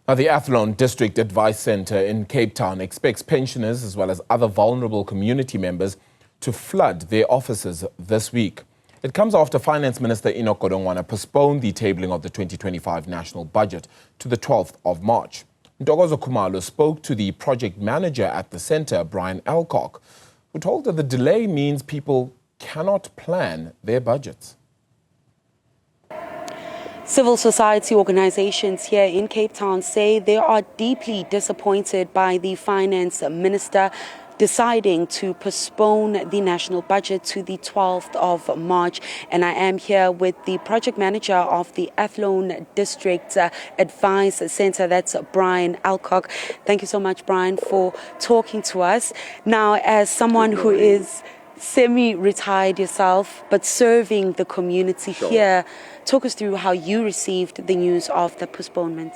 Now, the Athlone District Advice Centre in Cape Town expects pensioners as well as other vulnerable community members to flood their offices this week. It comes after Finance Minister Enoch Godongwana postponed the tabling of the 2025 national budget to the 12th of March. Ntokozo Khumalo spoke to the project manager at the centre, Brian Alcock, who told her the delay means people cannot plan their budgets. Civil society organizations here in Cape Town say they are deeply disappointed by the Finance Minister deciding to postpone the national budget to the 12th of March. And I am here with the project manager of the Athlone District Advice Centre, that's Brian Alcock. Thank you so much, Brian, for talking to us. Now, as someone who is semi-retired yourself, but serving the community here, talk us through how you received the news of the postponement.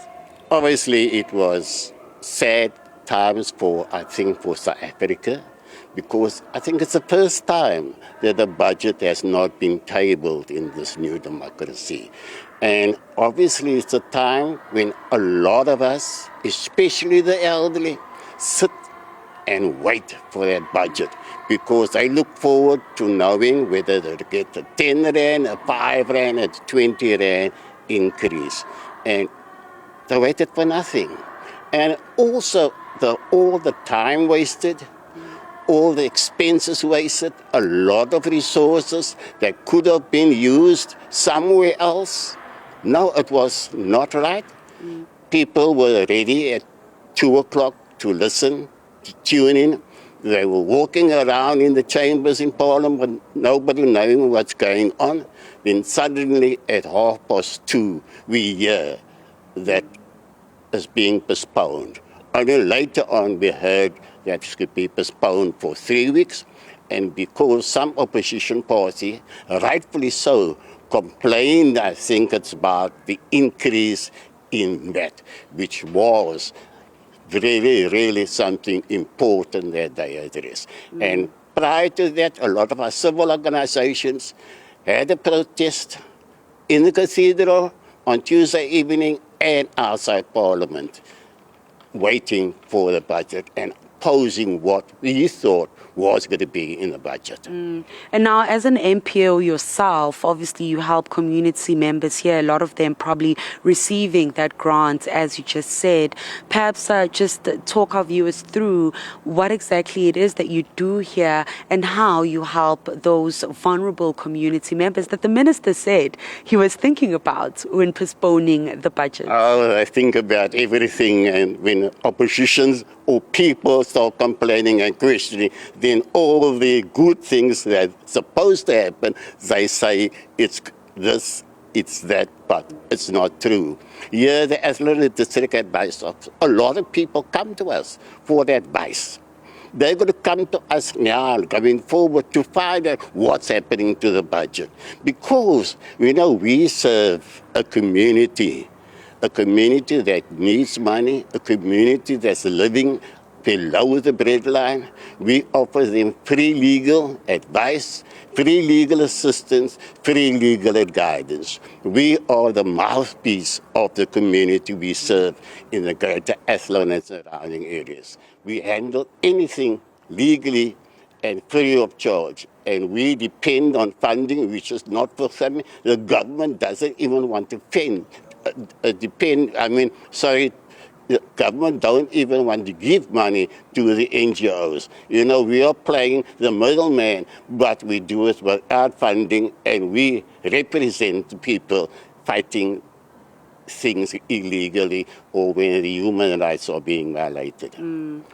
Obviously, it was sad times for South Africa, because I think it's the first time that the budget has not been tabled in this new democracy. And obviously, it's a time when a lot of us, especially the elderly, sit and wait for that budget, because I look forward to knowing whether they'll get a 10 rand, a 5 rand, a 20 rand increase. And they waited for nothing. And also, all the time wasted, all the expenses wasted, a lot of resources that could have been used somewhere else. No, it was not right. People were ready at 2 o'clock to listen, to tune in. They were walking around in the chambers in Parliament, nobody knowing what's going on. Then suddenly at 2:30, we hear that it's being postponed. And then later on, we heard that it could be postponed for 3 weeks. And because some opposition party, rightfully so, complained, I think it's about the increase in that, which was really something important that they addressed. And prior to that, a lot of our civil organizations had a protest in the cathedral on Tuesday evening and outside Parliament, waiting for the budget and posing what we thought was going to be in the budget. And now, as an MPO yourself, obviously you help community members here, a lot of them probably receiving that grant, as you just said. Perhaps just talk our viewers through what exactly it is that you do here and how you help those vulnerable community members that the minister said he was thinking about when postponing the budget. Oh, I think about everything, and when oppositions or people start complaining and questioning, then all the good things that are supposed to happen, they say it's this, it's that, but it's not true. Here, the Athlone District Advice Office, a lot of people come to us for the advice. They're going to come to us now, going forward, to find out what's happening to the budget. Because, we serve a community that needs money, a community that's living below the breadline. We offer them free legal advice, free legal assistance, free legal guidance. We are the mouthpiece of the community we serve in the greater Athlone and surrounding areas. We handle anything legally and free of charge. And we depend on funding, which is not for something. The government doesn't even want to the government don't even want to give money to the NGOs. We are playing the middleman, but we do it without funding, and we represent the people fighting things illegally or when the human rights are being violated.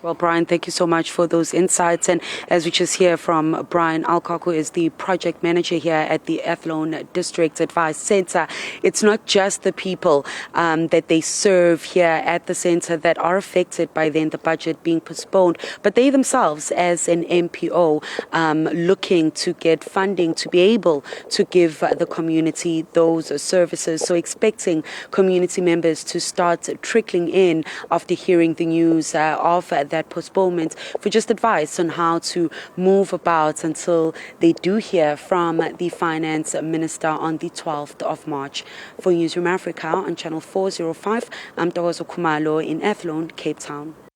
Well, Brian, thank you so much for those insights. And as we just hear from Brian Alcock, who is the project manager here at the Athlone District Advice Centre, it's not just the people that they serve here at the centre that are affected by then the budget being postponed, but they themselves, as an MPO, looking to get funding to be able to give the community those services. So expecting community members to start trickling in after hearing the news of that postponement for just advice on how to move about until they do hear from the Finance Minister on the 12th of March. For Newzroom Afrika on Channel 405, I'm Ntokozo Khumalo in Athlone, Cape Town.